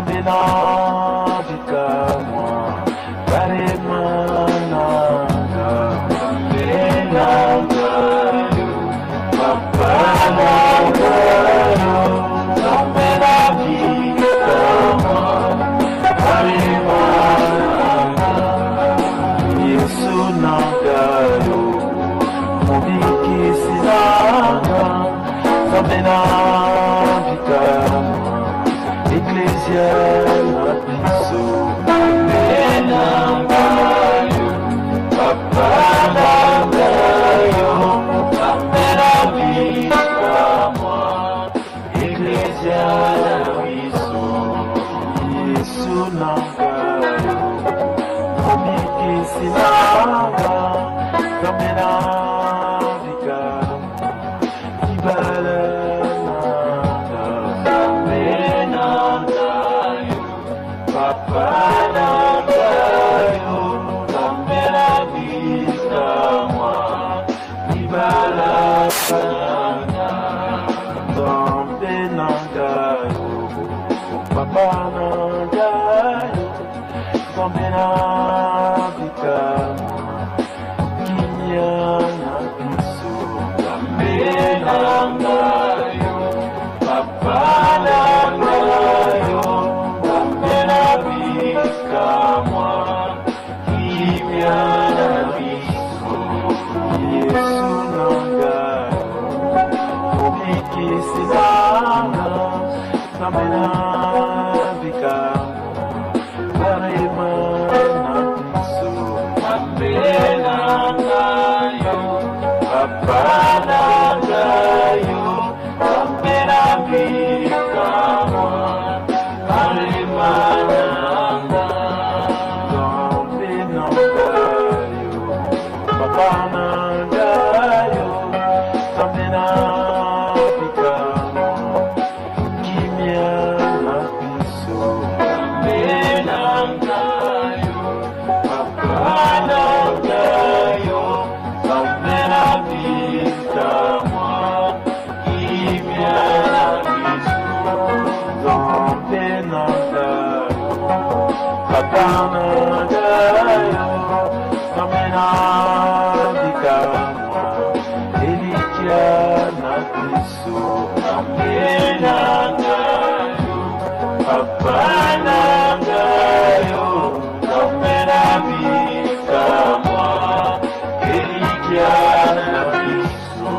Zambena Vikamwa Karemananga Zambena Papananga Zambena Vikamwa Karemananga Yesu Nangaro Mubiki Sinanga Zambena Vikamwa Ecclesia Nabiso Menangayo Papanangayo Zambena Vikamwa Ecclesia Nabiso Yesu Nangayo Mubiki Sinanga Zambena Vikamwa Ibala Papanangayo, Zambena Vikamwa, Ibalakanga, Zambenangayo, Papanangayo, Zambena Vikamwa, Kinyana Biso, Zambenangayo, Papanangayo, Vikamwa, Kinyana Biso, Yesu Nangayo, Mubiki Sinanga, Zambena Vikamwa, Karemana Biso, Zambenangayo, Papanangayo, Zambena Vikamwa, Karemana Papanangayo, Zambena Vikamwa, Kinyana Biso, Zambenangayo, Papanangayo, Zambena Vikamwa, Kinyana Biso, Zambenangayo, Papanangayo, Zambena Vikamwa, Elikia Nabiso, Zambenangayo, Papanangayo, Zambena Vikamwa, Elikia Nabiso,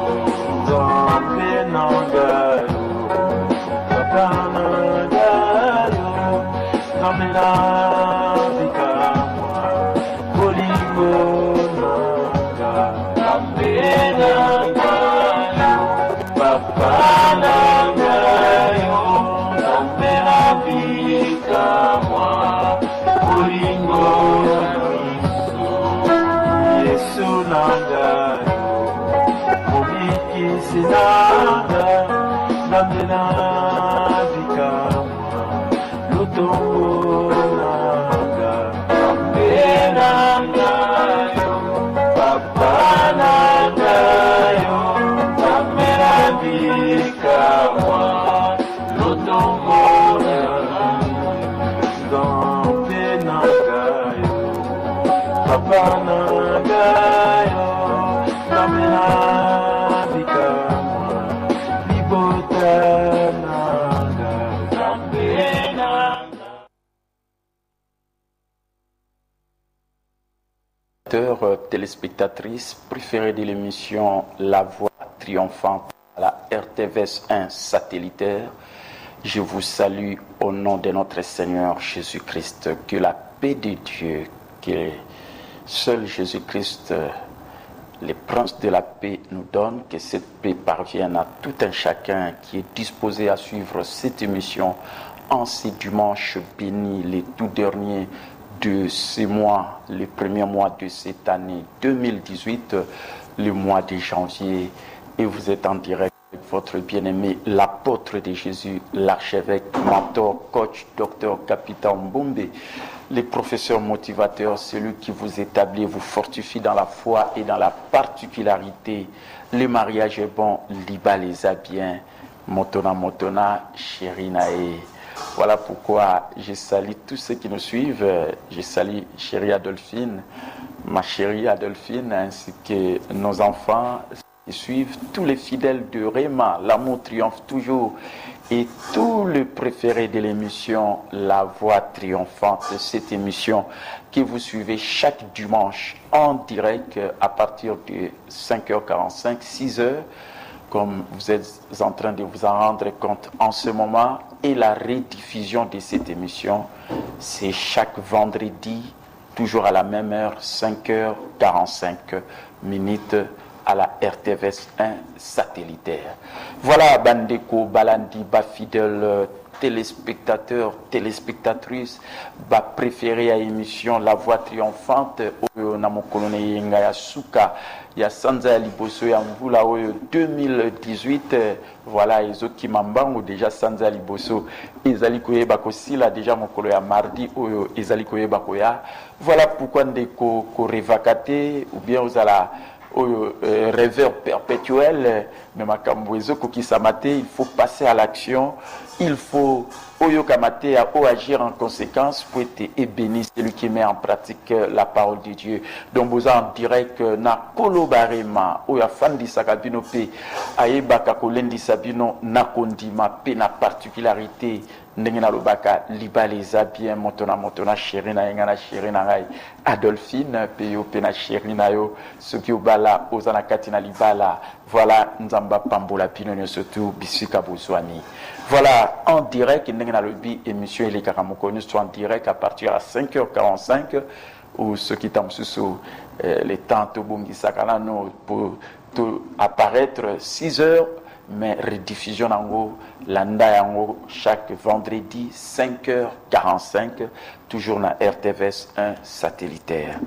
Zambenangayo, Papanangayo, Zambena Vikamwa, Bolingo Nanga, Zambenangayo, Papanangayo, Zambena Vikamwa, Bolingo Nabiso, Yesu Nangayo, Mubiki Sinanga, Zambena Vikamwa, Lutongo Nanga, Zambenangayo, Papanangayo, Zambena Vikamwa, Lutongo Zambenangayo, Papanangayo, Zambena Vikamwa, Libotananga, Zambenangayo. Téléspectatrices préférées de l'émission La Voix triomphante à la RTVS 1 satellitaire, je vous salue au nom de notre Seigneur Jésus-Christ. Que la paix de Dieu, que seul Jésus-Christ, le prince de la paix, nous donne, que cette paix parvienne à tout un chacun qui est disposé à suivre cette émission en ce dimanche béni, les tout derniers de ce mois, le premier mois de cette année 2018, le mois de janvier, et vous êtes en direct avec votre bien-aimé, l'apôtre de Jésus, l'archevêque, mentor, coach, docteur, capitaine Mbombe, le professeur motivateur, celui qui vous établit, vous fortifie dans la foi et dans la particularité. Le mariage est bon, Liba les a bien, Motona, Motona, Chérinae. Voilà pourquoi je salue tous ceux qui nous suivent. Je salue chérie Adolphine, ma chérie Adolphine, ainsi que nos enfants qui suivent, tous les fidèles de Réma, l'amour triomphe toujours, et tous les préférés de l'émission La Voix triomphante, cette émission que vous suivez chaque dimanche en direct à partir de 5h45, 6h, comme vous êtes en train de vous en rendre compte en ce moment, et la rediffusion de cette émission, c'est chaque vendredi, toujours à la même heure, 5h45 minutes, à la RTVS 1 satellitaire. Voilà, Bandeko, Balandi, bas fidèles téléspectateurs, téléspectatrices, bas préférés à l'émission La Voix triomphante, au Namokolone Yengaya Souka, ya Sanza Liboso ya Mvula, 2018, voilà, ils ont qui m'embangent déjà Sanza Liboso, Ezali Koyeba Kosila, déjà mon ya mardi, Ezali Koyeba Koya. Voilà pourquoi Ndeko Korevakate, ou bien aux ala rêveur perpétuel, mais il faut passer à l'action, il faut agir en conséquence pour être béni, celui qui met en pratique la parole de Dieu. Donc vous en direct na kolobarema oya fandi sakabino pe ayebaka kolendi sabino na kondima pe na particularité ndenge na lobaka libaleza bien motona chéri na yenga na chéri na ngai Adolphine pe yo pe na chéri na yo soki obala ozana kati na libala. Voilà nzamba pambola pino surtout bisika bozwani. Voilà en direct ndenge na lobi émission les Karamokoni sont en direct à partir à 5h45 ou ceux qui t'ont sous les temps to bongi sakala no pour apparaître 6h, mais rediffusion en haut, l'anda en haut, chaque vendredi 5h45, toujours na RTVS 1 satellitaire.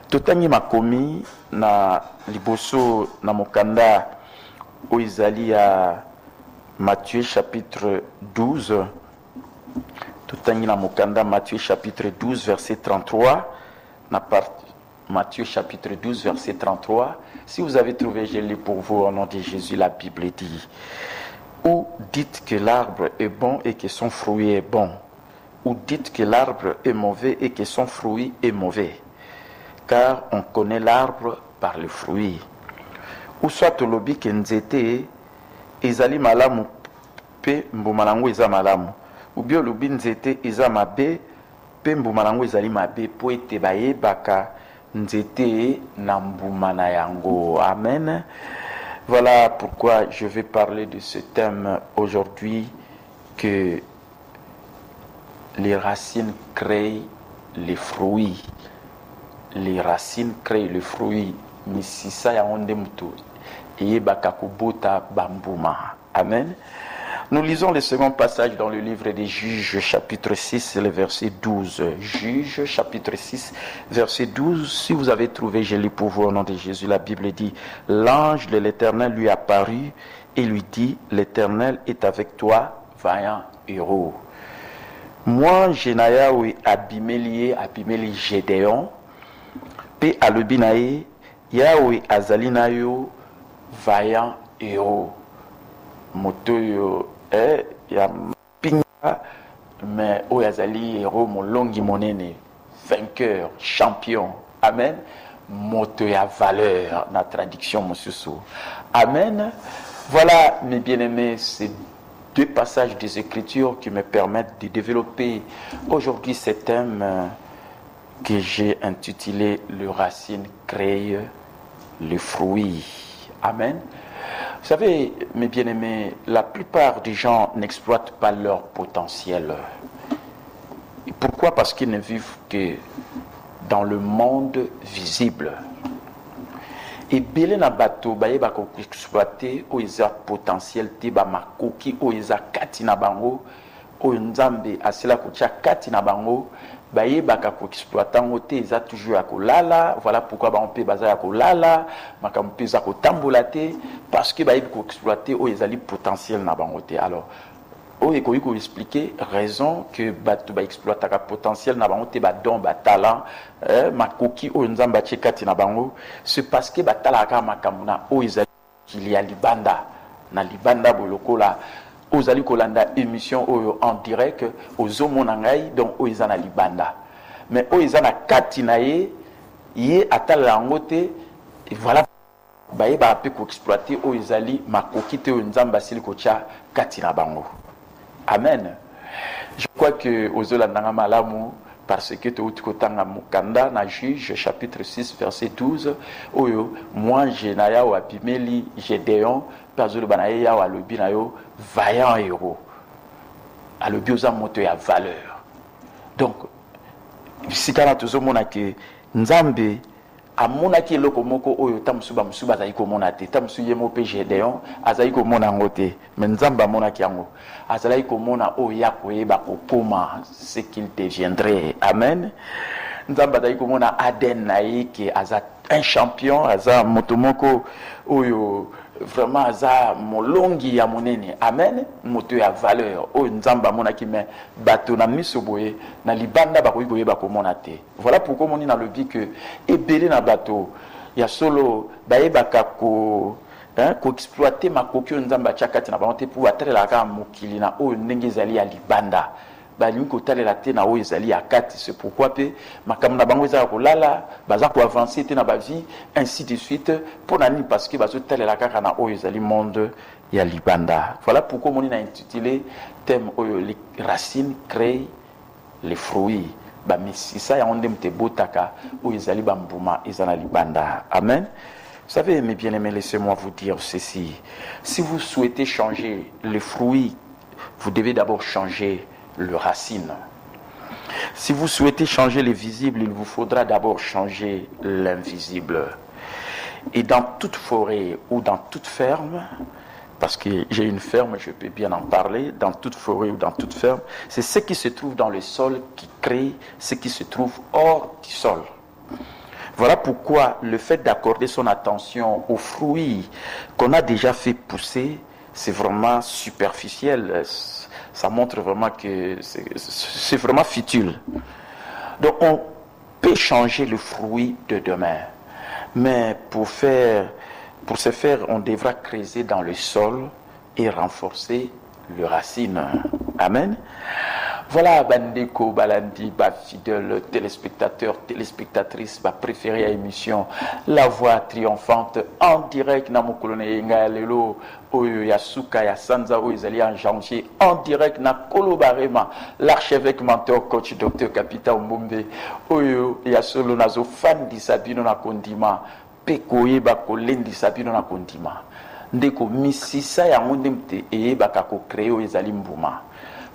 Totangi makomi na liboso na mokanda oizali à Matthieu chapitre 12. Totangi na mokanda Matthieu chapitre 12 verset 33. Na part Matthieu chapitre 12 verset 33. Si vous avez trouvé, je lis pour vous au nom de Jésus, la Bible dit: ou dites que l'arbre est bon et que son fruit est bon, ou dites que l'arbre est mauvais et que son fruit est mauvais, car on connaît l'arbre par le fruit. Ou soit tolobi ke nzete ezali malamu pe mbuma nango eza malamu, ou bien lobi nzete eza mabe pe mbuma nango ezali mabe, po ete bayebaka nzete na mbuma na yango. Amen. Voilà pourquoi je vais parler de ce thème aujourd'hui, que les racines créent les fruits. Les racines créent le fruit. Misisa ya onde mutu eyebaka kobota bambuma. Amen. Nous lisons le second passage dans le livre des Juges, chapitre 6, le verset 12. Juges, chapitre 6, verset 12. Si vous avez trouvé, je lis pour vous au nom de Jésus. La Bible dit: l'ange de l'Éternel lui apparut et lui dit: l'Éternel est avec toi, vaillant héros. Moi, Jenaya ou Abimeli Gédéon, P. Alubinae, Yahweh Azalinayo, vaillant héros. Moto ya pinga mais oyazali héros molongi monene, vainqueur, champion. Amen. Moto ya valeur na traduction mosusu. Amen. Voilà mes bien-aimés, ces deux passages des Écritures qui me permettent de développer aujourd'hui ce thème que j'ai intitulé: le racine crée le fruit. Amen. Vous savez, mes bien-aimés, la plupart des gens n'exploitent pas leur potentiel. Et pourquoi? Parce qu'ils ne vivent que dans le monde visible. Et belé na bato baye ba ko exploiter o isa potentiel te ba makoki o isa kati na bango o nzambe asila ko tia kati na bango baye ba ko exploiter ngote isa toujours ya kolala. Voilà pourquoi ba on peut baza ya kolala makampe za ko tambola te, parce que baye ko exploiter o isa li potentiel na bango te. Alors o eko ko expliquer raison que bato ba exploiter ka potentiel na bango te, ba don ba talent makoki o nzamba chekati na bango, c'est parce que ba talaka makamuna o izali qu'il y a libanda na libanda bolokola ozali kolanda émission oyo en direct ozomona ngai donc oyo eza na libanda mais oyo eza na kati na ye atala yango te voilà bayeba mpe koexploiter oyo ezali makoki te oyo nzambe asili kotia kati na bango. Amen. Je crois que ozolandanga malamu parce que touti kotanga mukanda na Juge chapitre 6 verset 12 oyo moi je na ya wa bimeli Gédéon pazolo banaye ya wa lobi na yo vaillant héros alobi oza moto ya valeur. Donc sikana tozomona ke nzambe amonaki eloko moko oyo tamusuba musuba azali komona te tamusu ye mo pe Gédéon azali komona ngo te mais nzambe amonaki yango azali komona oyo ya koyeba kokoma ce qu'il deviendrait. Amen. Nzambe azali komona Aden na ye ke aza un champion aza moto moko oyo vraiment aza molongi ya monene. Amen. Moto ya valeur oyo nzambe amonaki mais bato na miso boye na libanda bakoki koyeba komona te. Voilà pourquoi moni na lobi que ebele na bato ya solo bayebaka ko exploiter makoki nzambe achakati na bango te pour atteindre ka mokili na oyo ndenge ezali ya libanda balingi kotalela te na oyo ezali ya kati. C'est pourquoi pe makambo na bango ezala kolala baza ko avancer te na ba vie ainsi de suite pour nani parce que bazotalela kaka na oyo ezali monde ya libanda. Voilà pourquoi moni na intitulé thème oyo les racines créent les fruits. Ba misisa ya onde mte botaka oyo ezali bambuma ezana libanda. Amen. Vous savez, mes bien-aimés, laissez-moi vous dire ceci. Si vous souhaitez changer les fruits, vous devez d'abord changer le racine. Si vous souhaitez changer les visibles, il vous faudra d'abord changer l'invisible. Et dans toute forêt ou dans toute ferme, parce que j'ai une ferme, je peux bien en parler, dans toute forêt ou dans toute ferme, c'est ce qui se trouve dans le sol qui crée ce qui se trouve hors du sol. Voilà pourquoi le fait d'accorder son attention aux fruits qu'on a déjà fait pousser, c'est vraiment superficiel. Ça montre vraiment que c'est vraiment futile. Donc on peut changer le fruit de demain. Mais pour ce faire, on devra creuser dans le sol et renforcer le racine. Amen. Voilà, Bandeko, Balandi, fidèle téléspectateur, téléspectatrice, préférée à l'émission La Voix Triomphante en direct. Namo Kolone Yenga Lelo, Oyo Yasuka, Yasanza, Oizali en janvier, en direct na Kolobarema, l'archevêque mentor, coach, docteur, capitaine Mbombe, Oyo Yasolo Nazo, fan di Sabino na Kondima, Pekoye Bakolendi Sabino na Kondima. Ndeko misisa ya ngondemte eye bakako créer Oizali Mbuma.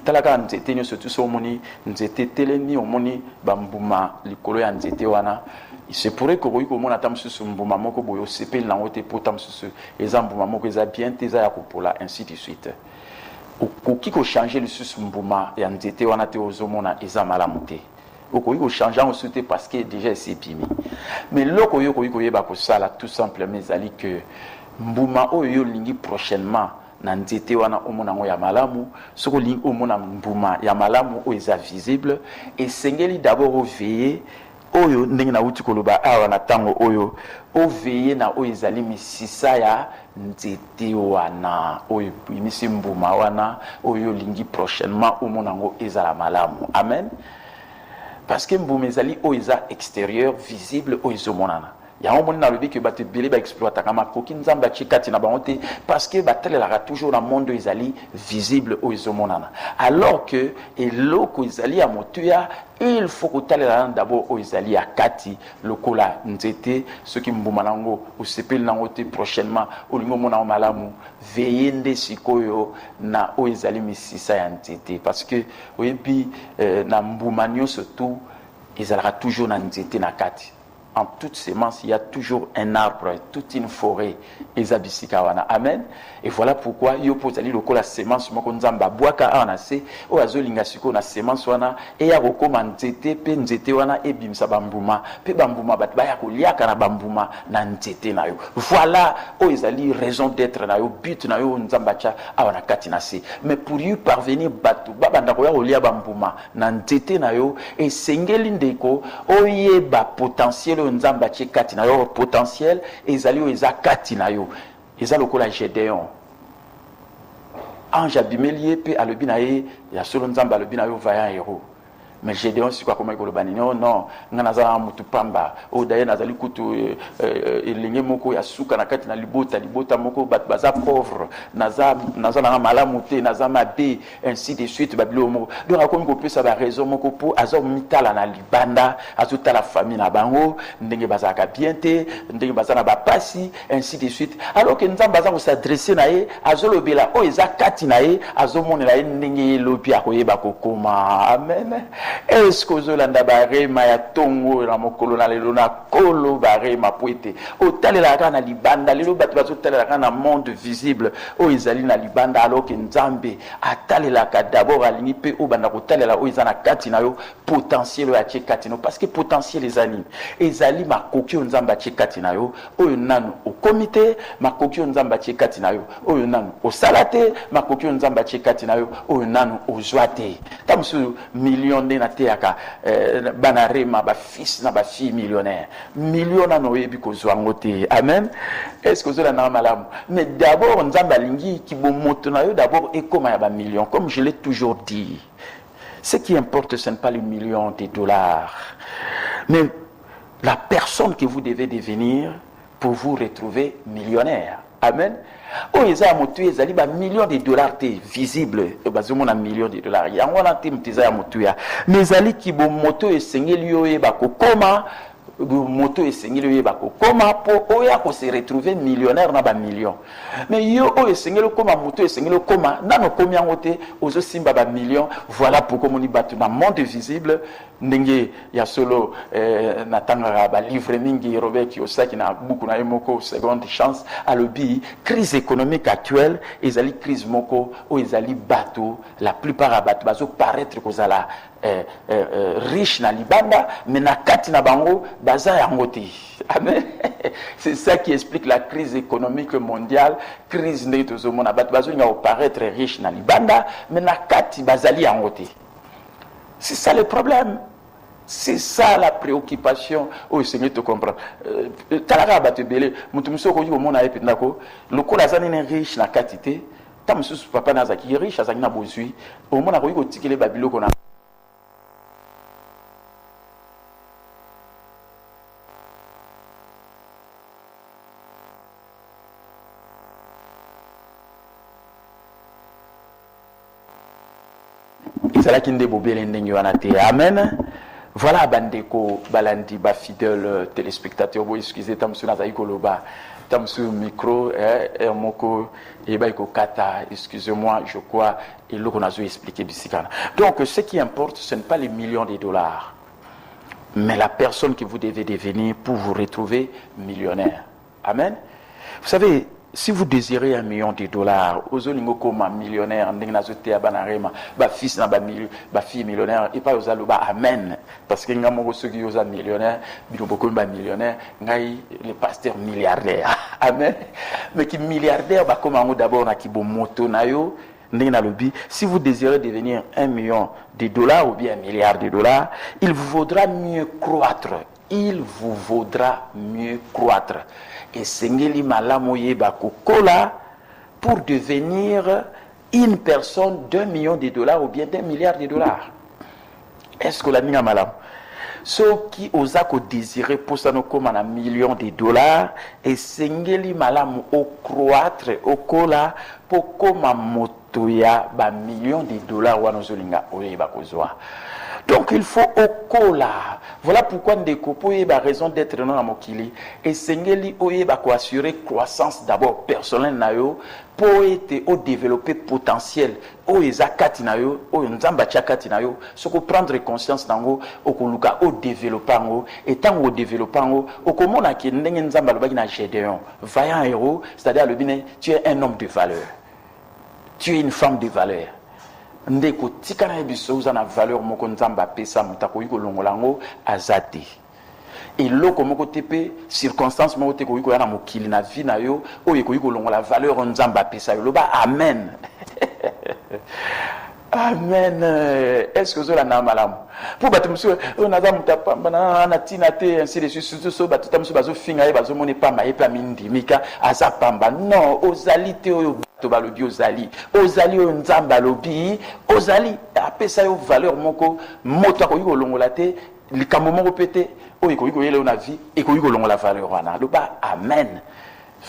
Talaka nzete nyo surtout so moni nzete teleni omoni bambuma likolo ya nzete wana il se pourrait que ko mona tamsusu mbuma moko boyo sepel na ngote po tamsusu eza mbuma moko eza bien teza ya kopola ainsi de suite okoki ko changer le susu mbuma ya nzete wana te ozomona eza malamu te okoki ko changer ensuite te parce que déjà c'est bimi mais loko yo koki koyeba ko sala tout simplement ezali que mbuma oyo lingi prochainement na nzete wana omona ngo ya malamu soko lingi omona mbuma ya malamu o eza visible et sengeli d'abord veiller oyo ndenge na uti koloba awa na tango oyo o veiller na o ezali misisa ya nzete wana oyo imisi mbuma wana oyo lingi prochainement omona ngo eza la malamu. Amen. Parce que mbuma ezali o eza extérieur visible o ezomonana ya omoni na lobi que bato bele ba exploiter kama koki nzamba chikati na bangote parce que batelela toujours na monde ezali visible o ezomonana alors que eloko ezali ya motuya il faut que talela d'abord o ezali ya kati lokola nzete ce qui mbuma nango o sepel nango te prochainement o lingo mona malamu veillende sikoyo na o ezali misisa ya nzete parce que oyebi na mbuma nyonso tout ezalaka toujours na nzete na kati. En toute sémence, il y a toujours un arbre, toute une forêt. Amen. Et voilà pourquoi il y a la sémence, nzamba boaka anase, o azolinga siko na sémence wana, et ya rokoma nzete, pe nzete wana, e bimsa bambuma, pe bambuma bat baya ko liaka na bambuma na nzete na yo. Voilà, o ezali raison d'être na yo, but na yo nzamba cha awana kati na se. Mais pour y parvenir batu, babanda ko ya ko lia bambuma na nzete na yo, et sengeli ndeko, o yeba potentiel nzamba che kati na yo potentiel ezali o eza kati na yo eza lokola Gédéon ange abimeli pe alobi na ye ya solo nzambe alobi na yo vaillant héros. Mais Gédéon si quoi comme il bani non nganaza mutu pamba o daye nazali kutu elinge moko ya suka na kati na libota moko bat baza pauvre naza na malamu te naza mabe ainsi de suite babilo moko. Donc akomi ko pesa ba raison moko po azo mitala na libanda azuta la famille na bango ndenge baza ka bien te ndenge baza na ba pasi ainsi de suite, alors que nzamba baza ko s'adresser na ye azolobela o eza kati na ye azomonela ye ndenge lobi akoyeba kokoma. Amen. Est-ce que Zolanda Barema ya tongo na mokolo na lelo na kolo Barema poete o talela kana libanda lelo batu bazo talela kana monde visible o ezali na libanda, alors que nzambe atalela ka d'abord alingi pe o banda ko talela o ezana kati na yo potentiel ya kati no, parce que potentiel ezali makoki nzamba kati na yo o nanu au comité makoki nzamba kati na yo o nanu au salate makoki nzamba kati na yo o nanu au joate tamsu million na teaka banarema ba fils na ba fille millionnaire million na noyebi ko zwangote. Amen. Est-ce que cela na malamu? Mais d'abord nzamba lingi ki bo moto na yo d'abord et comme ya ba million, comme je l'ai toujours dit, ce qui importe ce n'est pas les millions de dollars, mais la personne que vous devez devenir pour vous retrouver millionnaire. Amen. Oh, ils ont monté, ils ont dit millions de dollars visibles, ils ont millions de dollars. Il y a un team qui a monté, mais ils ont dit qu'ils ont monté et saigné l'yoé bako comment moto et saigné l'yoé bako comment pour oya qu'on se retrouver millionnaire dans ba millions. Mais yo o saigné le comment moto et saigné le comment dans nos combien monté aux simba ba millions. Voilà pourquoi on y bat dans monde visible. Ndenge ya solo natanga ba livre mingi Robert Kiyosaki na buku na emoko seconde chance alobi crise économique actuelle ezali crise moko o ezali bateau la plupart a bateau bazo paraître kozala riche na libanda mais na kati na bango baza yango te. Amen. C'est ça qui explique la crise économique mondiale, crise ndenge tozomona bateau bazo nga paraître riche na libanda mais na kati bazali yango te. C'est ça le problème. C'est ça la préoccupation. Oh, Seigneur, te comprends. Talara batebele, mutumso ko yo mona epet nako, lokola zanene riche na katite, tamsusu papa na zaki riche azaki na bozui, o mona ko tikele babilo kona. Isala kinde bobele ndenge wana te. Amen. Voilà bandeko balandi ba fidèle téléspectateur bo excusez tamsu na zaiko loba tamsu micro moko et ba ko kata excusez-moi je crois et loko nazo expliquer bisikana. Donc ce qui importe ce n'est pas les millions de dollars mais la personne que vous devez devenir pour vous retrouver millionnaire. Amen. Vous savez, si vous désirez $1 million, ozolingo comme millionnaire, ndengnazote abanarema, ba fils na ba fille millionnaire, et pas ozaloba amen, parce que ngamo soki oza millionnaire, biloboko ba millionnaire, ngai le pasteur milliardaire. Amen. Mais qui milliardaire ba comme d'abord na kibo moto na yo, ndengna lobi, si vous désirez devenir $1 million ou bien $1 milliard, il vous vaudra mieux croître. Il vous vaudra mieux croître. Et sengeli malamu yeba kokola pour devenir une personne $1 million ou bien $1 milliard. Est-ce que la minga malamu? Ceux qui osent désirer pour ça nous comme $1 million et sengeli malamu au croître au kola pour comme moto ya ba $1 million wanozolinga oyeba kozwa. Donc il faut okola. Voilà pourquoi Ndekopo a raison d'être dans la mokili. Et Sengeli Oyeba ko assurer croissance d'abord personnelle na yo pour être au développer potentiel. O ezakati na yo, o nzamba chakati na yo, soko prendre conscience nango, okoluka o développer ngo, et tant au développer ngo, okomona ki ndenge nzamba lobaki na Gédéon, vaillant héros, c'est-à-dire le bine, tu es un homme de valeur. Tu es une femme de valeur. Ndeko tika na biso uzana valeur moko nzamba pesa mutako yiko longolango azate et loko moko tepe circonstance moko teko yiko yana mokili na vie na yo oyo yiko longola valeur nzamba pesa yo loba amen. Amen. Est-ce que vous avez la malam? Pour battre monsieur, on a tina ainsi de suite, surtout so battu monsieur bazo finga bazo mone pas ma pas mindi mika azapamba. Non, ozali oyo to balobi ozali. Ozali o nzamba lobi, ozali apesa yo valeur moko moto akoyiko longola te, likambo moko pété, o ikoyiko yele na vie, ikoyiko longola valeur wana. Loba amen.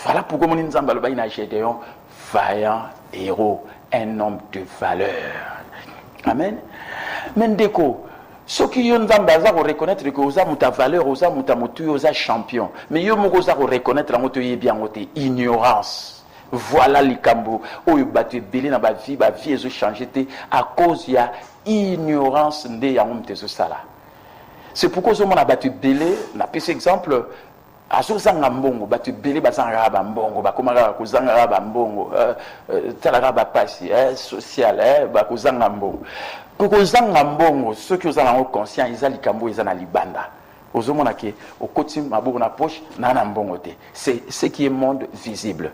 Voilà pourquoi mon nzamba loba ina Gédéon, vaillant héros, un homme de valeur. Amen. Mendeko, ceux qui ont reconnaître que vous avez ta valeur, vous avez ta motu, vous êtes champion. Mais vous avez reconnaître la motu bien ignorance. Voilà les cambo. Oh, vous avez belé dans ma vie est changé à cause de l'ignorance de yamum te sala. C'est pourquoi vous avez battu belé. Na pese exemple. Azozanga mbongo batu belé bazanga ba mbongo bakomaka kozanga ba mbongo talaka ba pasi social bakozanga mbongo kozanga mbongo ceux qui ont en conscient ils likambo ils na libanda ozomona ke okoti maboko na poche na mbongo te c'est ce qui est monde visible.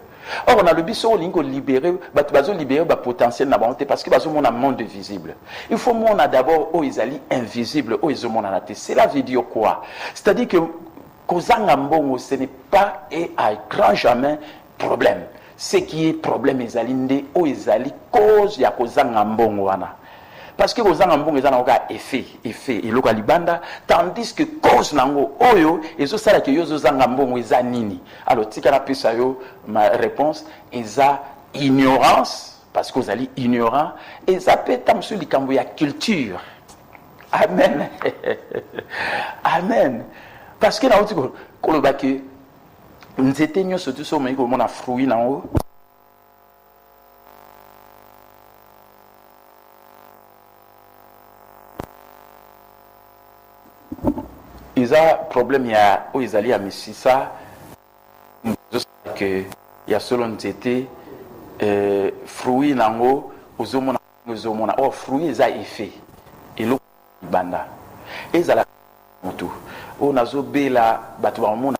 Or on a le biso lingo libérer batu bazo libérer ba potentiel na banté parce que bazo mona monde visible. Il faut mona d'abord o izali invisible o izomona na te. Cela veut dire quoi? C'est-à-dire que Kozanga mbongo, ce n'est pas et à grand jamais problème. Ce qui est problème, ezalinde ou ezali cause ya kozanga mbongo wana. Parce que kozanga mbongo ezana oka effet et loka libanda, tandis que cause nango oyo ezo sala ke yozo zanga mbongo eza nini. Alors tika na pesa yo ma réponse eza ignorance parce que ozali ignorant et ça peut être sur likambo ya culture. Amen. Amen. Parce que là, on a dit que nous étions surtout sur le fruit. Il y a un problème, il y a ils allaient à Messissa, que il y a selon nous été fruit nango aux hommes oh fruit ils a effet et l'eau banda et ils allaient tout. On a zobela batwa mona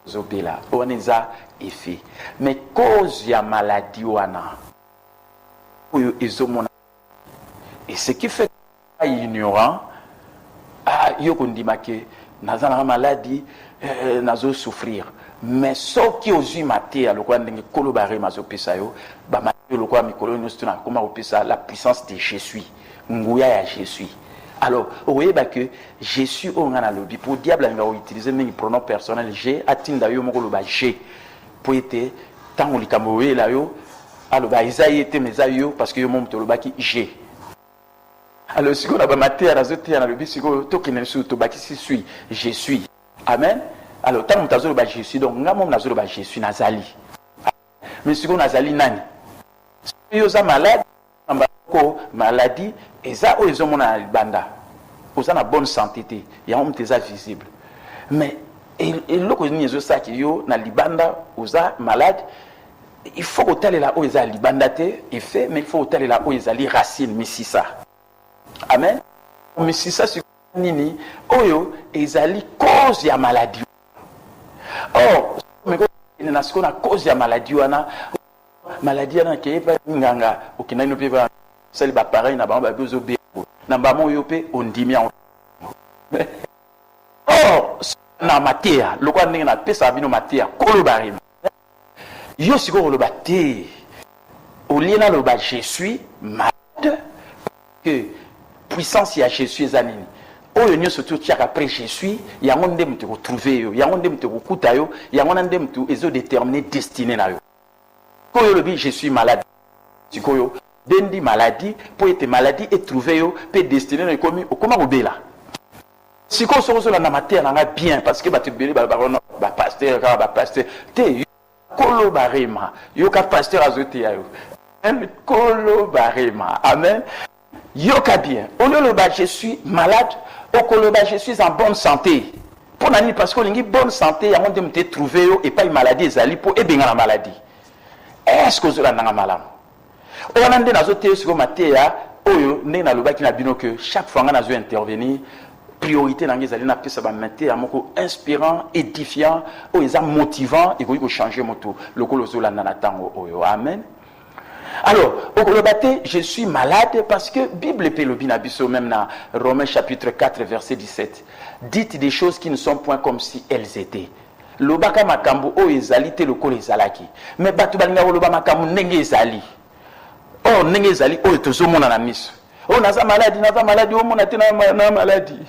zobela on eza effet mais cause ya maladie wana oyo ezomona et ce qui fait ignorant yoko ndima ke nazana maladie nazo souffrir mais ce qui ozu maté alokwa ndenge kolobare mazo pesa yo ba maté lokwa mikolo nyostuna koma opesa la puissance de je suis nguya ya je suis. Alors, vous voyez que Jésus, on a le pour le diable, il a utilisé le pronom personnel G, atteint yo moko le G, pour être tant on l'ikamoé là yo, alors Isaïe était mais ayo parce que yo monte le baki G. Alors si on a maté à la zoté à la lobby, si on toque ne sous to baki si suis, je suis. Amen. Alors tant on tazo le baki je suis donc nga mom nazo le baki je suis nazali. Mais si on nazali nani? Yo za malade maladie et ça ils ont na banda ils ont na bonne santé il y a un des visible mais et loko ni zo ça qui yo na libanda ils ont malade il faut hôtel là où ils ont libanda te il fait mais il faut hôtel là où ils ont les racines misisa amen misisa c'est nini oyo ils ont cause ya maladie oh mais il na ce qu'on a cause ya maladie wana maladie na ke pa nganga okina no pe celle ba pareil na ba bezo be na ba mo yo pe ondimi en oh na matia lokwa ndenge na pesa bino matia kolobari yo siko lo baté au lieu lo ba je suis malade que puissance ya je suis zanini oyo nyoso to tiaka après je suis yango ndem te retrouver yo yango ndem te kokuta yo yango ndem tu ezo déterminer destinée na yo koyo lobi je suis malade sikoyo dendi maladie pour être maladie et trouver yo peut destiné comme comment obela siko so na mater na bien parce que ba te belé ba pasteur te kolo barema yo ka pasteur azote yo kolo barema amen yo ka bien au lieu le ba je suis malade au kolo ba je suis en bonne santé pour nani parce que lingi bonne santé ya monde me trouver yo et pas une maladie ezali pour e benga la maladie est-ce que vous avez un malam on a des nazoté sur matéa oyo ndé na lobaki na bino que chaque fois nga nazo intervenir priorité na ngezali na pesa ba matéa moko inspirant édifiant o eza motivant et ko changer moto lokolo zolanda na tango oyo amen Alors, au Kolobate, je suis malade parce que Bible Pelobina Bisso, même dans Romains chapitre 4, verset 17, dites des choses qui ne sont point comme si elles étaient. Lobaka makambo o ezali te lokolo ezalaki. Mais batu balinga loba makambo ndenge ezali. Oh ndenge ezali o tozomona na miso. Oh naza maladi o mona te na maladi.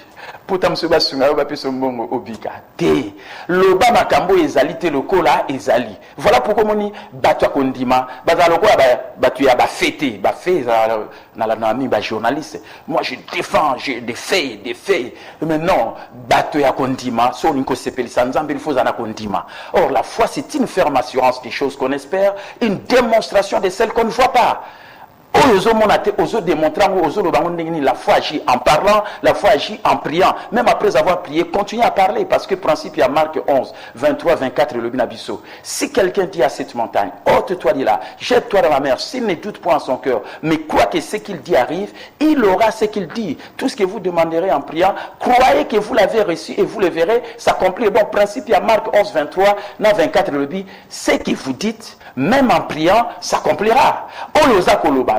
Puta mso basunga ba peso mbongo obika. Te. Loba makambo ezali te lokola ezali. Voilà pourquoi moni batu akondima, baza lokola batu ya ba fêter, ba fait na la nami ba journaliste. Moi je défends, j'ai des faits. Mais non, batu ya kondima, so ninko sepelisa nzambe il faut zana kondima. Or la foi c'est une ferme assurance des choses qu'on espère, une démonstration de celles qu'on ne voit pas. La foi agit en parlant, la foi agit en priant. Même après avoir prié, continuez à parler. Parce que principe, il y a Marc 11, 23, 24, le Binabiso. Si quelqu'un dit à cette montagne, ôte-toi de là, jette-toi dans la mer, s'il ne doute point en son cœur, mais quoi que ce qu'il dit arrive, il aura ce qu'il dit. Tout ce que vous demanderez en priant, croyez que vous l'avez reçu et vous le verrez s'accomplir. Bon, principe, il y a Marc 11, 23, 24, le Binabiso. Ce que vous dites, même en priant, s'accomplira.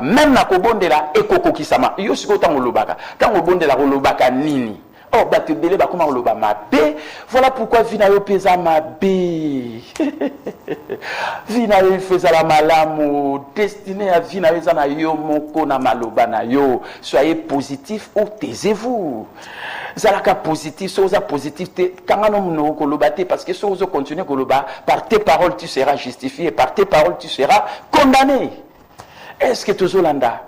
Même na kobondela ekoko kisama. Yo siko tango lobaka. Tango bondela lobaka nini? Oh batebele ba koma loba mabe. Voilà pourquoi vina yo pesa mabe. Vina yo feza la malamu. Destiné à vina yo na yo moko na maloba na yo. Soyez positif ou taisez-vous. Zalaka positif, soza positif te kangano muno kolobate parce que sozo continue koloba par tes paroles tu seras justifié, par tes paroles tu seras condamné. Est-ce que Tozolanda,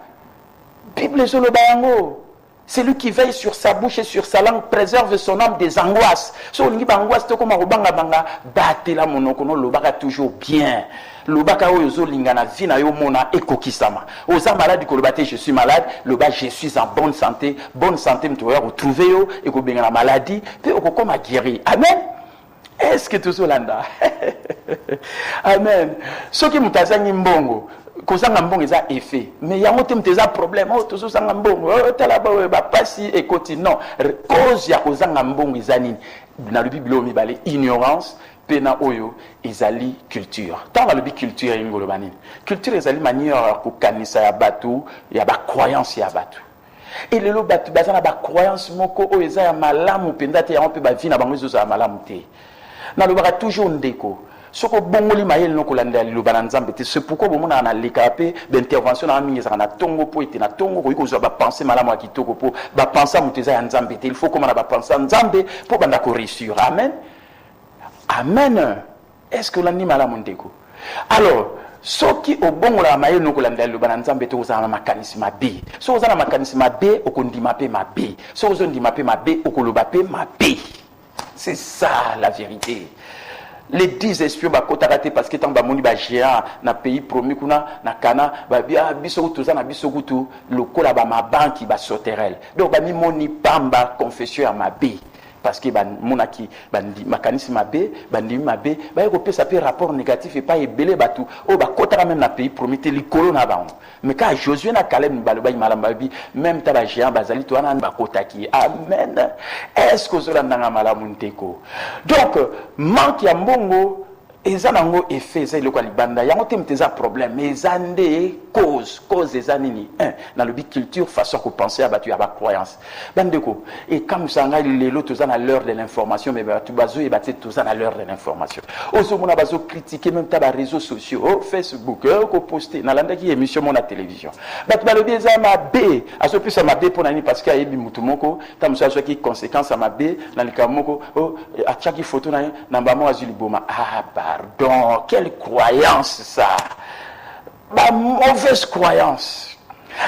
Bible Zolobayango, celui qui veille sur sa bouche et sur sa langue préserve son âme des angoisses. So ni angoisse to koma robanga banga batela monokono lobaka toujours bien. Lobaka oyo lingana vina yo mona ekokisama. Oza malade kolobate je suis malade, loba je suis en bonne santé mtoya retrouver yo ekobenga na maladie pe okokoma guéri. Amen. Est-ce que Tozolanda? Amen. Soki mutazangi mbongo kozanga mbongo eza effet mais yango te mteza problème oh tozosanga mbongo oh tala ba pasi ekoti non cause ya kozanga mbongo eza nini na le Bible mibale ignorance pena oyo ezali culture tant la culture ingolo banini culture ezali manière ko kanisa ya batu ya ba croyance ya batu et lelo batu bazana ba croyance moko oyo eza ya malamu penda te yango pe ba vie na bango ezo ya malamu te na lo ba toujours ndeko. Soko bongoli mayel no kolanda liloba na nzambe te c'est pourquoi bomona na likape d'intervention na mingi za na tongo po ete na tongo ko iko zo ba penser malamu ya kitoko po ba penser muteza ya nzambe te il faut comment na ba penser nzambe po banda ko réussir. Amen. Amen. Est-ce que l'ani malamu ndeko? Alors soki obongola mayel no kolanda liloba na nzambe te ozana makanisi mabe. So ozana makanisi mabe okondima pe mabe. So ozondima pe mabe okoloba pe mabe. C'est ça la vérité. Les 10 espions bakotarate parce que tant bamoni ba géant na pays promis kuna na kana ba bia biso tuza na biso kutu lokola ba mabanki ba soterel donc ba mi moni pamba confession ya mabe parce que ban monaki bandi makanisi mabe bandi mabe ba ko pesa pe rapport négatif et pas ebele batu o ba kotara même na pays promis te likolo na ba mais quand Josué na Caleb baloba malamba bi même ta ba géant bazali to na ba kotaki. Amen. Est-ce que cela ndanga malamu nteko donc manque ya mbongo ezanango effet ça iloko libanda yango te mteza problème mais ezande cause ezanini dans le big culture façon ko penser à batu ya ba croyance bandeko et comme sanga lelo toza na l'heure de l'information mais batu bazo et batu toza na l'heure de l'information ozo mona bazo critiquer même ta ba réseaux sociaux oh Facebook ko poster na landa ki émission mon na télévision batu balobi ezama b aso pisa ma b pona ni parce que ayebi mutu moko ta musa so ki conséquence à ma b na likamoko oh a chaki photo na mbamo azuli boma pardon, quelle croyance ça? Ma mauvaise croyance.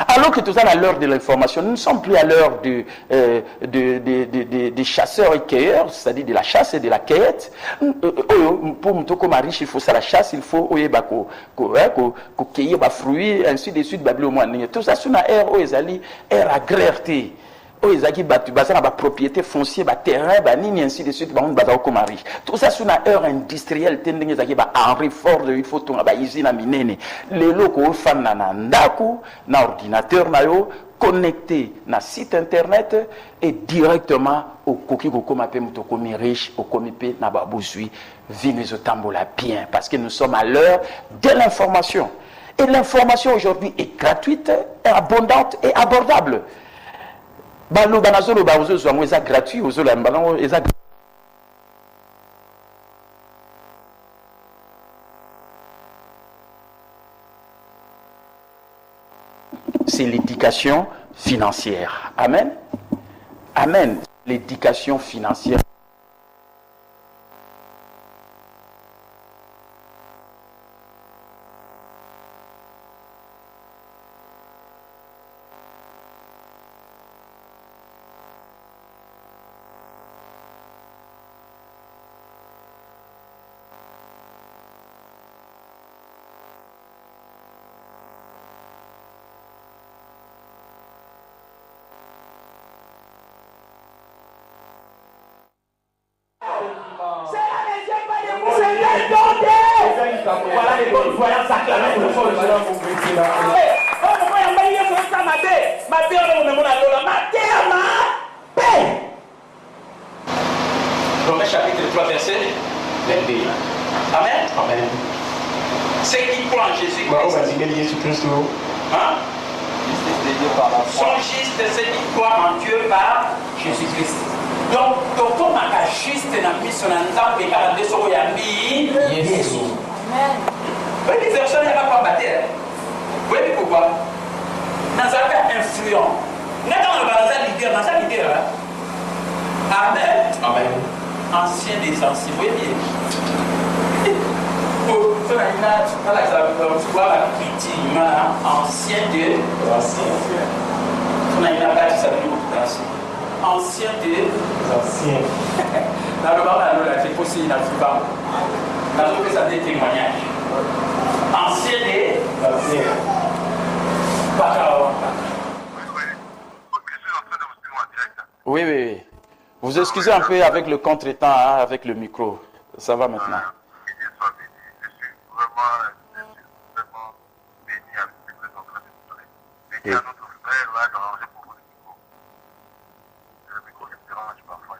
Alors que tout ça à l'heure de l'information, nous ne sommes plus à l'heure des chasseurs et cueilleurs, c'est-à-dire de la chasse et de la cueillette. Pour me comme riche, il faut ça la chasse, il faut cueillir des fruits, ainsi de suite, tout ça c'est une ère où ils allaient ère agraire. Ezaki batu bazana ba propriété foncière ba terrain ba nini ainsi de suite ba on bazao comme riche tout ça sur une heure industrielle tending ezaki ba Henry Ford il faut tonga ba usine minene les locaux fan na ndaku na ordinateur na yo connecté na site internet et directement au koki ko koma pe muto komi riche au komi pe na ba bozui vinezo tambola bien parce que nous sommes à l'heure de l'information. Et l'information aujourd'hui est gratuite, est abondante et abordable. Gratuit, c'est l'éducation financière. Amen. Amen. L'éducation financière. Voilà les bonnes voyances acclamées pour le fond de Jésus. Romains chapitre 3 verset 22. Amen. Amen. Ceux qui croient en Jésus-Christ. Hein? Sont justes ceux qui croient en Dieu par Jésus-Christ. Donc, toko maka juste na miso na nzambe kala nde soko ya mbi Yesu. Amen. Oui, les personnes n'ont pas baptême. Oui, pourquoi? Dans un cas influent. N'est-ce pas dans un leader, dans un leader là? Amen. Amen. Ancien des anciens. Oui, bien. Ancien de ancien de ancien. Dans le bas, c'est possible, dans le bas. Dans le ça des témoignages. Ancien de ancien. Oui, oui, oui. Vous excusez un peu avec le contretemps, hein, avec le micro. Ça va maintenant. Et à notre frère là d'arranger pour le micro. Le micro se dérange parfois.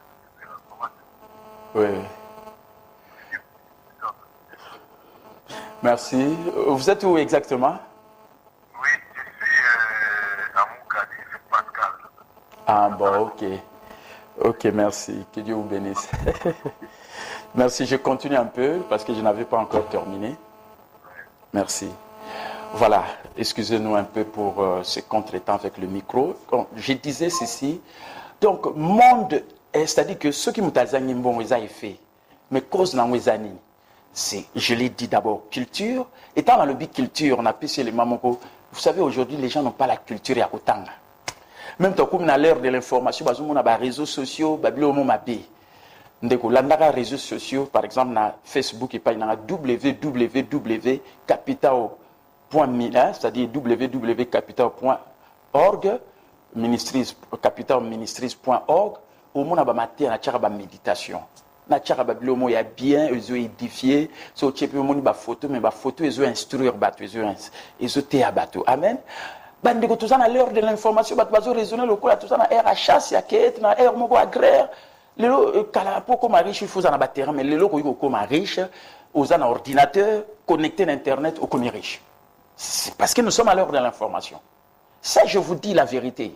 Oui. Merci. Vous êtes où exactement? Oui, je suis à Moukadi, Pascal. Ah bon, ok. Ok, merci. Que Dieu vous bénisse. Merci. Je continue un peu parce que je n'avais pas encore terminé. Merci. Voilà, excusez-nous un peu pour ce contretemps avec le micro. Donc, je disais ceci. Donc, monde, c'est-à-dire que ceux qui m'ont dit bon, ils ont fait, mais cause dans les années, c'est, je l'ai dit d'abord, culture. Étant dans le but culture, on a pu les mamans. Vous savez, aujourd'hui, les gens n'ont pas la culture à autant. Même comme à l'heure de l'information, on a des réseaux sociaux, les réseaux sociaux, par exemple, na Facebook, et pas www.capital.com. C'est-à-dire www.capital.org, capitalministries.org, au monde a maté na tchara ba méditation. Na tchara ba bilomo ya bien, ils ont édifié, so tchepe moni ba photo, mais ba photo ils ont instruire bateau, ils ont té bateau. Amen. Bande ko tout ça à l'heure de l'information, bateau bazo raisonner le coup là tout ça na RHS ya ket na air moko agraire. Lelo kala poko ma riche il faut na ba terrain, mais lelo ko ko ma riche, aux an ordinateur connecté à internet au connaît riche. C'est parce que nous sommes à l'heure de l'information. Ça, je vous dis la vérité.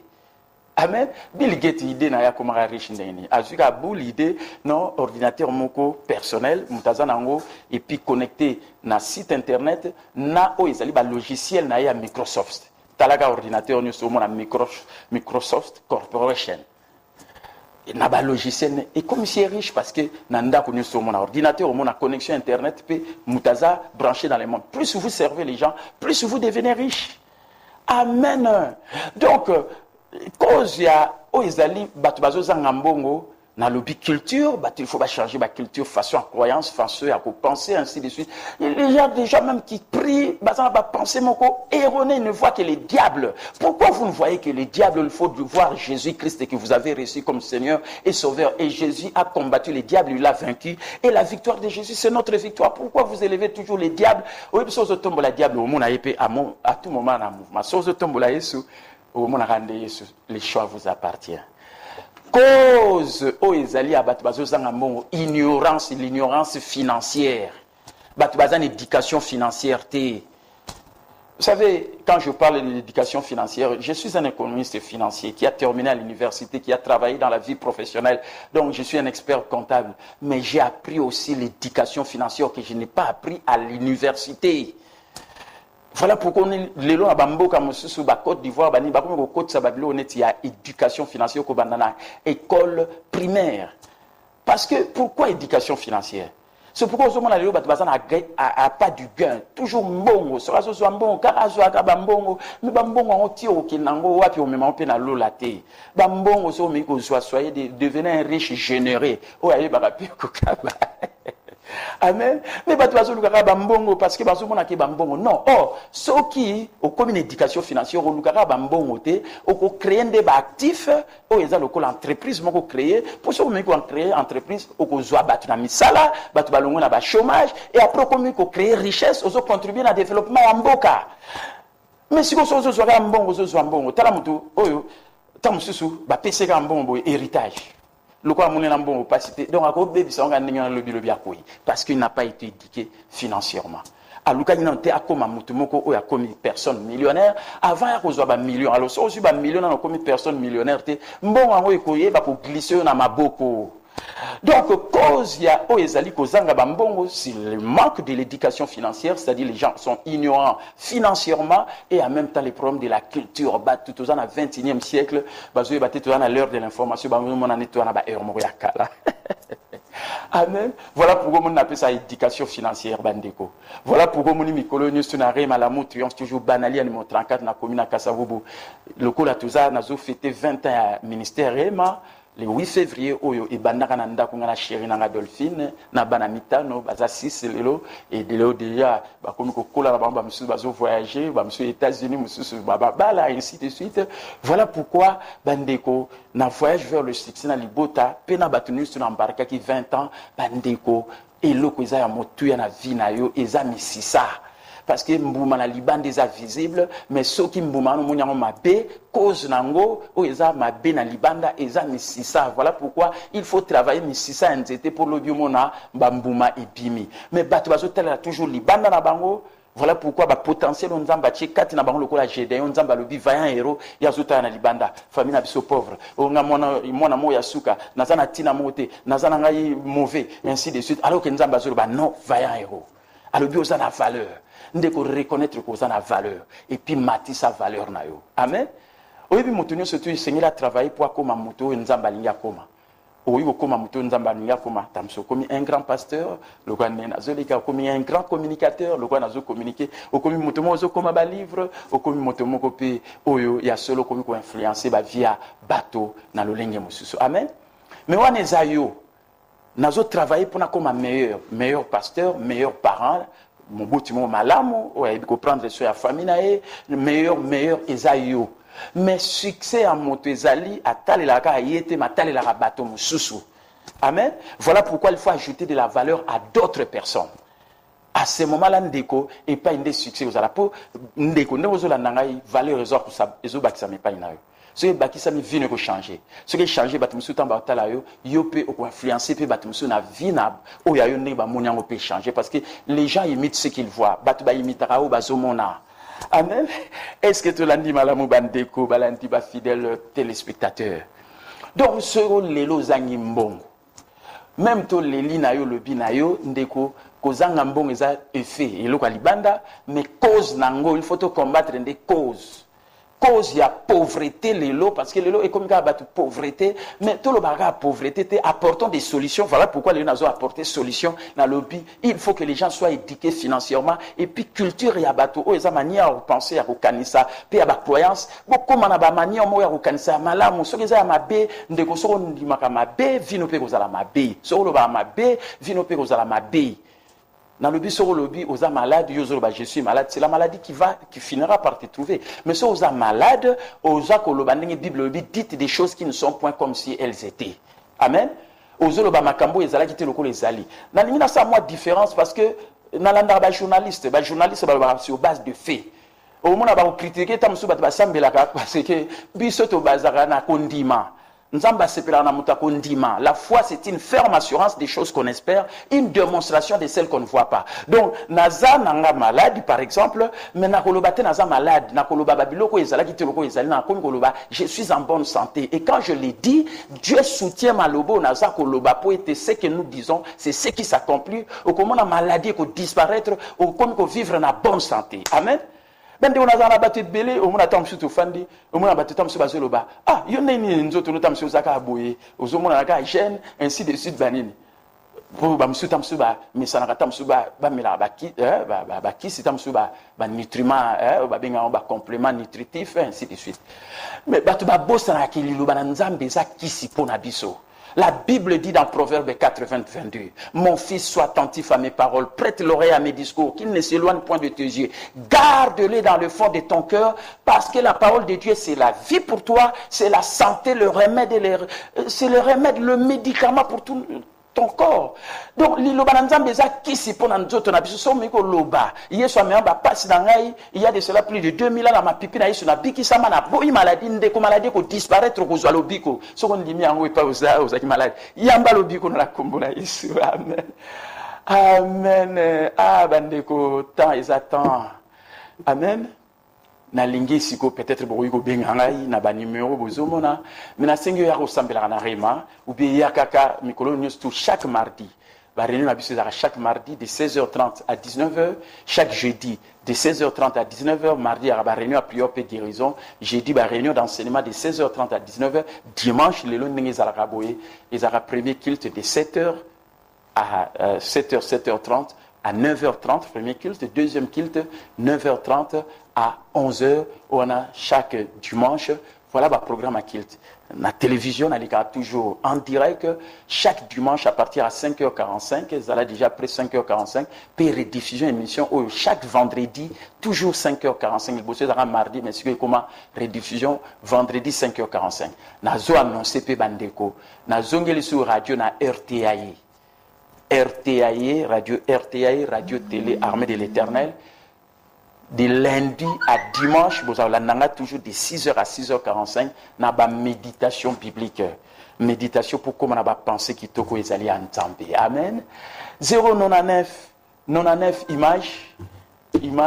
Amen. Bill Gates, l'idée n'a pas riche n'eni. Azuka bou l'idée non ordinateur moko personnel, mutazanango et puis connecté na site internet na o ezali ba logiciel na ya Microsoft. Talaga ordinateur nous sommes na Microsoft Corporation. Et na ba logiciel et comme c'est riche parce que nanda ko nous sommes na ordinateur, on a connexion internet puis mutaza branché dans les mondes. Plus vous servez les gens, plus vous devenez riche. Amen. Donc cause ya o ezali batu bazozanga mbongo na lobby culture, il faut changer ma culture façon à croyance, façon à penser ainsi de suite. Il y a des gens même qui prient, penser moko erroné, ne voient que les diables. Pourquoi vous ne voyez que les diables? Il faut voir Jésus-Christ que vous avez reçu comme Seigneur et Sauveur. Et Jésus a combattu les diables, il l'a vaincu. Et la victoire de Jésus, c'est notre victoire. Pourquoi vous élevez toujours les diables? Oui, parce que tombe la diable au monde à tout moment dans le mouvement. Sauf que tombe la Jésus, au monde les choix vous appartiennent. Cause o ezali a batu bazozanga mbongo ignorance, l'ignorance financière. Batu bazana éducation financière té. Vous savez, quand je parle de l'éducation financière, je suis un économiste financier qui a terminé à l'université, qui a travaillé dans la vie professionnelle. Donc, je suis un expert comptable. Mais j'ai appris aussi l'éducation financière que je n'ai pas appris à l'université. Voilà pourquoi on est les lois à Bamboka, Moussousou, Côte d'Ivoire, Bani, Bakoum, Côte Sababilo, on est, il y a éducation financière, Kobandana, école primaire. Parce que, pourquoi éducation financière? C'est pourquoi on a pas du gain. Toujours mbongo. Sera ce soit mbongo. Car azo akaba mbongo. Mais bambongo on tire au kinango. Wapi on me m'en na lolate. Bambongo so mi ko soyez devenez un riche généreux. Oh aye barapi kokaba. Amen. Mais batu bazo lukaka bambongo parce que bazo mona ke bambongo. Non. Oh, ceux qui au comme une éducation financière au lukaka bambongo te, au créer des actifs, au eza lokola entreprise moko créer, pour ceux qui ont créé entreprise, au ko zoa batu na misala, batu balongo na ba chômage et après comme ko créer richesse, au contribuer à développement en mboka. Mais si ko so zo zoa mbongo zo zoa mbongo, tala mutu oyo, tamususu ba pese ka mbongo héritage. Le quoi mon bon opacité donc à cause baby ça on gagne dans le lobby parce qu'il n'a pas été éduqué financièrement. À Luka il n'était à comme mutumoko ou à comme personne millionnaire avant à cause ba million alors so aussi ba million dans comme personne millionnaire té bon en ekoye ba ko glisser na maboko. Donc, cause il y a Oezali Kozanga Bambongo, c'est le manque de l'éducation financière, c'est-à-dire les gens sont ignorants financièrement et en même temps les problèmes de la culture. Bah, tout au 21e siècle, bah, à l'heure de l'information, bah, on en est à la Amen. Voilà pourquoi on appelle ça éducation financière, Bandeko. Voilà pourquoi on dit Mikolo, nous sommes à Malamu, triomphe toujours banali, à nous 34 na commune à Kasavubu. Le coup là, tout ça, nous avons fêté 20 ans à ministère Rema. Le 8 février, oyo e bandaka na ndako ngana chéri na Dolphine na banamita no baza 6 lelo et de là déjà ba komi ko kola ba ba monsieur bazo voyager ba monsieur États-Unis monsieur bala ainsi de suite. Voilà pourquoi bandeko na voyage vers le succès na libota pena batunu sur embarquer qui 20 ans bandeko eloko eza ya motu ya na vie na yo eza misisa. Parce que Mbouma na Liban déjà visible, mais ceux qui Mbouma no monyango mabe cause nango o eza mabe na Libanda eza misisa. Voilà pourquoi il faut travailler misisa nzete pour le biomona Mbouma et Bimi. Mais batu bazo tela toujours Libanda na bango. Voilà pourquoi ba potentiel nzamba tche kati na bango lokola Gédéon nzamba lobi vaillant héros ya zuta na Libanda famille na biso pauvre o nga mona mo ya suka nazana tina mote nazana ngai mauvais ainsi de suite alors que nzamba zo ba non vaillant héros alors bio ça na valeur ndeko reconnaître que ça a valeur et puis mati sa valeur na yo amen oyebi motonyo surtout Seigneur a travaillé pour koma moto nzamba linga koma oyebi koma moto nzamba linga koma tamso comme un grand pasteur le quoi nena zolika comme un grand communicateur le quoi nazo communiquer o comme moto mo zo koma ba livre o comme moto moko pe oyo ya solo comme ko influencer ba via bateau na lolenge mosusu amen mais wana zayo nazo travailler pour na koma meilleur pasteur meilleur parent mon beau timo malamu ouais il faut prendre soin de la famille nae meilleur ezayo mais succès à moto ezali atale la ka yete matale la bateau mususu amen voilà pourquoi il faut ajouter de la valeur à d'autres personnes à ce moment-là ndeko et pas une des succès aux alapo ndeko ndezo la nangai valeur ezo bakisa me pas inayo ce qui bakisa mi vie ne peut changer ce qui changer batumsu tamba tala yo peut influencer peut batumsu na vie na o ya yo ne ba monyango peut changer parce que les gens imitent ce qu'ils voient batu ba imitara o bazomona amen est-ce que tu l'andi malamu bandeko balanti ba fidèle téléspectateur donc ce lelo zangi mbongo même to leli na yo lobi na yo ndeko kozanga mbongo eza effet eloko libanda mais cause nango il faut te combattre des causes cause ya pauvreté lelo parce que lelo est comme ka batu pauvreté mais tout le baga pauvreté te apportons des solutions voilà pourquoi les nazo apporter solution na lobby il faut que les gens soient éduqués financièrement et puis culture ya batu o eza manière à penser à kokanisa pe ya ba croyance beaucoup na ba manière mo ya kokanisa malamu so eza ya mabe ndeko so ndimaka mabe vino pe kozala mabe so lo ba mabe vino pe kozala mabe. Dans le but, sur le lobby, aux malades, je suis malade. C'est la maladie qui finira par te trouver. Mais si aux malades, aux la Bible dites des choses qui ne sont point comme si elles étaient. Amen. Aux autres, makambo, ils allaient quitter le col les alliés. Dans l'imina, ça moi différence parce que dans l'anda, journaliste, sur base de faits. Au moment où on critiqué, tam sou bat basambela parce que biso to bazara na kondima. La foi, c'est une ferme assurance des choses qu'on espère, une démonstration de celles qu'on ne voit pas. Donc, naza nanga malade, par exemple, mais nakolobate naza malade, nakoloba biloko ezala kitoko ezali na komi koloba, je suis en bonne santé. Et quand je l'ai dit, Dieu soutient ma lobo naza koloba pour être ce que nous disons, c'est ce qui s'accomplit. Au comment la maladie ko disparaître, au comment ko vivre en bonne santé. Amen. Ben on a dans la bataille belé, au moins attend surtout fandi, au moins bataille tam sur bazoloba. Ah, il y en a une autre tam sur zaka aboye, aux hommes na ga gêne, ainsi de suite banini. Pour ba monsieur tam sur ba, mais ça na tam sur ba mela ba ki si tam sur ba nutriments ba benga ba complément nutritif ainsi de suite. Mais batu ba bossa na kili lo ba nzambe za kisi pona biso. La Bible dit dans Proverbe 4, 22, « Mon fils, sois attentif à mes paroles, prête l'oreille à mes discours, qu'il ne s'éloigne point de tes yeux. Garde-les dans le fond de ton cœur, parce que la parole de Dieu, c'est la vie pour toi, c'est la santé, le remède, c'est le remède, le médicament pour tout ton corps. » Donc, il y a de cela plus de 2000 ans, ma pipi na na biki sama na boy maladie ndeko maladie ko disparaître ko zwa lobiko. So ko ndimi yango pa oza ki malade. Yamba lobiko na kombo na Yesu. Amen. Amen. Ah bandeko temps et temps. Amen. Na lingi siko peut-être boyiko benga ngai na ba numéro bozomona. Mais na sengo ya ko sambela na rema ou bien yakaka mikolo news tout chaque mardi. Va réunion à chaque mardi de 16h30 à 19h, chaque jeudi de 16h30 à 19h, mardi à la réunion à prière et guérison, jeudi à réunion d'enseignement de 16h30 à 19h, dimanche le lundi ils ont premier culte de 7h à 7h30 à 9h30, premier culte, deuxième culte 9h30 à 11h, on a chaque dimanche. Voilà le programme à culte. La télévision, elle est toujours en direct. Chaque dimanche, à partir à 5h45, elle a déjà après 5h45, puis rediffusion émission. Chaque vendredi, toujours 5h45. Il bosse un mardi, mais c'est comment rediffusion vendredi 5h45. Nazo annoncé pe bandeko. Nazo ngeli sur radio na RTAI. RTAI, radio télé armée de l'Éternel. De lundi à dimanche, vous avez toujours de 6h à 6h45, na ba méditation biblique. Méditation pour comment on a pensé qu'il toko les alliés entendre. Amen. 099 image. Ils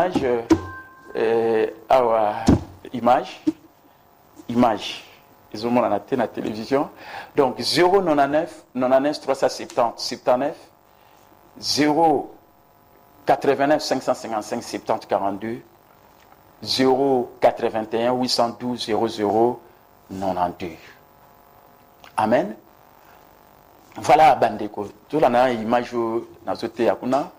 ont la télévision. Donc 099 370 79 089 555 70 42 081 812 00 92. Amen. Voilà bandeko. Tout la image na zote yakuna.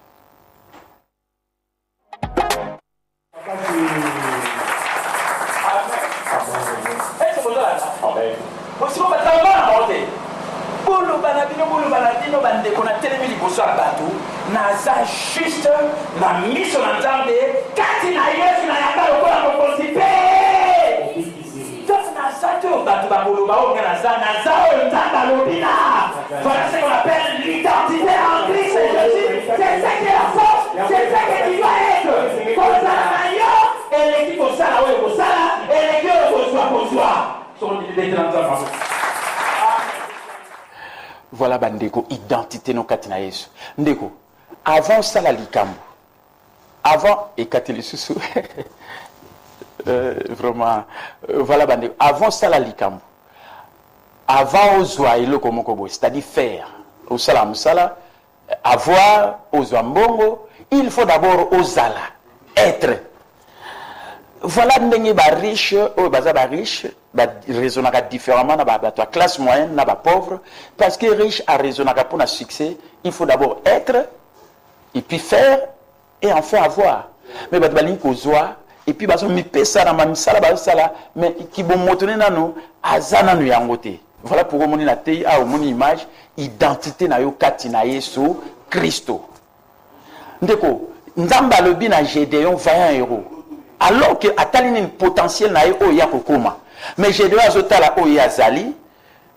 Bolo banadino bandeko na telemi liboso ya bato naza juste na miso na nzambe kati na yesu na yamba lokola mokonzi mpe donc naza te oyo bato bakoloba oyo naza oyo nzambe alobi na voilà ce qu'on appelle l'identité en Christ Jésus. C'est ça qui est la force, c'est ça que tu dois être. Kozala na yo eleki kosala oyo kosala eleki oyo kozwa soki ndibete na nzambe. Voilà bandeko identité no katina Yesu. Ndeko avant ça la likambo. Avant et kateli susu. Vraiment voilà bandeko avant ça la likambo. Avant ozwa eloko moko boy, c'est-à-dire faire. Au salam sala avoir ozwa mbongo, il faut d'abord ozala être. Voilà ndenge ba riche ou baza ba riche ba raisonnera différemment na ba classe moyenne na ba pauvre parce que riche a raisonnera pour un succès il faut d'abord être et puis faire et enfin avoir mais ba balingi kozwa et puis bazo mi pesa na mamisala ba sala mais ki bon motone nano azana no yangote voilà pourquoi moni na tei a moni image identité na yo kati na Yesu Christo ndeko nzamba lobi na Gédéon vaillant héros. Alors que atali une potentiel na yo ya kokoma mais Gédéon azotala o yazali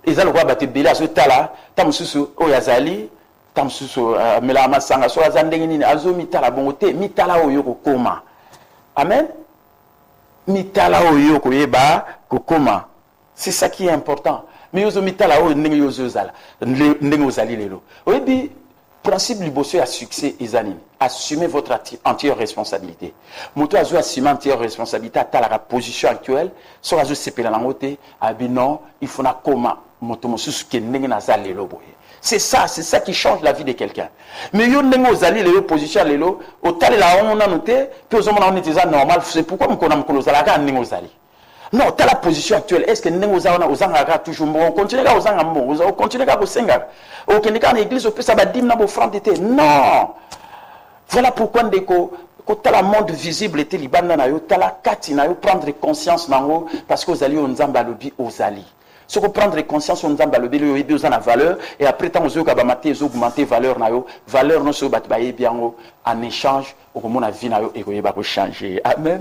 ezalo kwa batebela azotala tamususu o yazali tamususu melama sanga so azandenge nini azomitala bongo te mitala o yo kokoma. Amen. Mitala o yo koyeba kokoma. C'est ça qui est important. mais yo mitala o ndenge yo zala ndenge ozali lelo oyebi principe liboso ya succès ezali assumez votre entière responsabilité moto azo assumer entière responsabilité atala la position actuelle so azo sepela nango te abi non il faut na koma moto mosusu ke ndenge naza lelo boye. C'est ça qui change la vie de quelqu'un. Mais yo ndenge ozali lelo position lelo otalela on na noté puis ozomona on était normal c'est pourquoi mkona mkolo zala ka ndenge ozali. Non, t'as la position actuelle. Est-ce que nous avons toujours bon? Continuez à vous en bon. Vous continuez à vous sentir. Au Kenya, l'église, on peut s'abattre dans vos francs d'été. Non. Voilà pourquoi quand t'as la monde visible, t'es liban na yo, t'as la carte na yo prendre conscience na yo parce que vous allez on zamba lobi aux ali. Ce qu'on prendre conscience on zamba lobi le aider aux en valeur et après tant aux kabamate aux augmenter valeur na yo, valeur non se bat baie bien en échange au comment la vie na yo et ko yeba ko changer. Amen.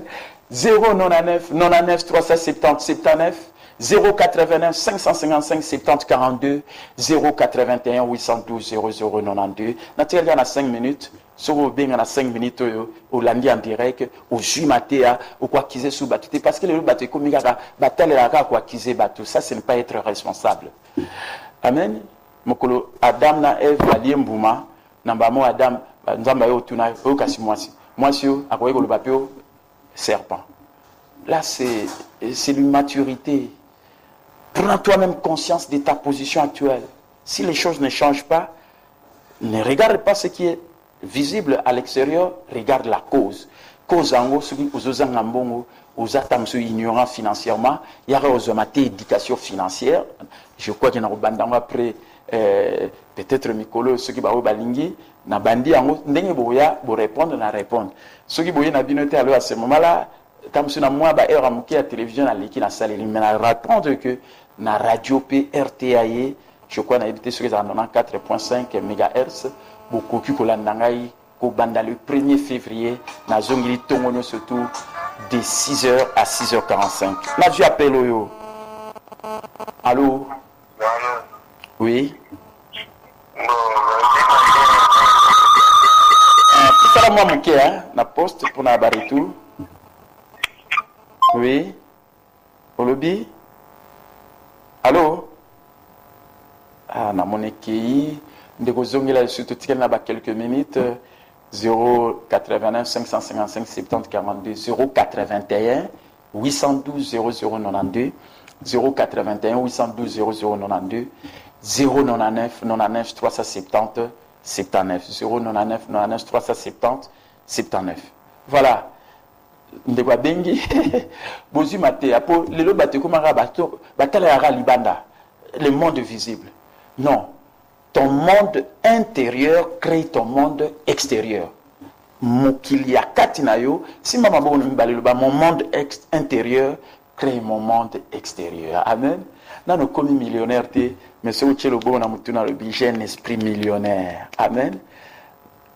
099 99 370 79 089 555 70 42 081 812 0092. Naturellement, on a 5 minutes. Sur bien on a 5 minutes au lundi en direct au jumatea au quoi qu'ils aient sous battu parce que les battu comme il bataille la quoi qu'ils aient battu ça c'est ne pas être responsable. Amen. Mokolo Adam na Eve aliembuma namba mo Adam nzamba yo tuna yo kasi moi si akoye ko le papio serpent. Là, c'est l'immaturité. Prends toi-même conscience de ta position actuelle. Si les choses ne changent pas, ne regarde pas ce qui est visible à l'extérieur, regarde la cause. Cause en haut, celui aux angambongo, aux attentes ignorants financièrement, il y a aux éducation financière. Je crois qu'il y a un après, peut-être Mikolo, ceux qui va au balingi, na bandi en ndenge boya pour répondre na répondre ceux qui boya na binoté alors à ce moment-là comme si na moi ba heure amuki à télévision na liki na salle mais na répondre que na radio PRTAE je crois na habité sur les 94.5 MHz beaucoup qui kolanda ngai ko banda le 1er février na zongili tongono surtout de 6h à 6h45 là je appelle yo allô oui ça moi mon hein na poste pour na baritou oui olobi allô ah na mon équipe ndeko zongela surtout tikena na ba quelques minutes 089 555 70 42 081 812 0092 081 812 0092 099 99 370 79 099 99 370 79. Voilà. Ndekwa bengi bozi mate apo lelo bate komara bato batala ya libanda le monde visible. Non. Ton monde intérieur crée ton monde extérieur. Mokilia katinayo si mama bo mbalelo ba mon monde intérieur crée mon monde extérieur. Amen. Nano komi millionnaire te mais ce que le bon na mutuna le j'ai un esprit millionnaire. Amen.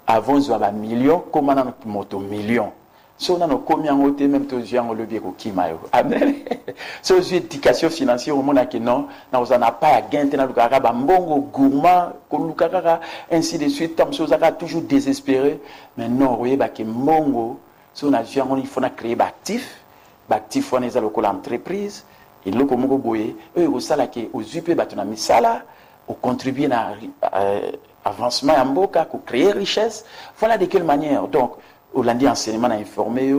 Avant zwa million comment na moto million. So nano komi en côté même to jiango le bieko kimayo. Amen. So éducation financière au monde que non, na ozana pas à gain tena lukaka ba mbongo gourmand ko lukaka ainsi de suite comme ça ozaka toujours désespéré mais non voyez ba ke mbongo so na jiango il faut na créer ba actif on ezalo ko l'entreprise et loko moko boye eux osala ke ozupe bato na misala au contribuer na avancement ya mboka ko créer richesse voilà de quelle manière donc au lundi enseignement na informé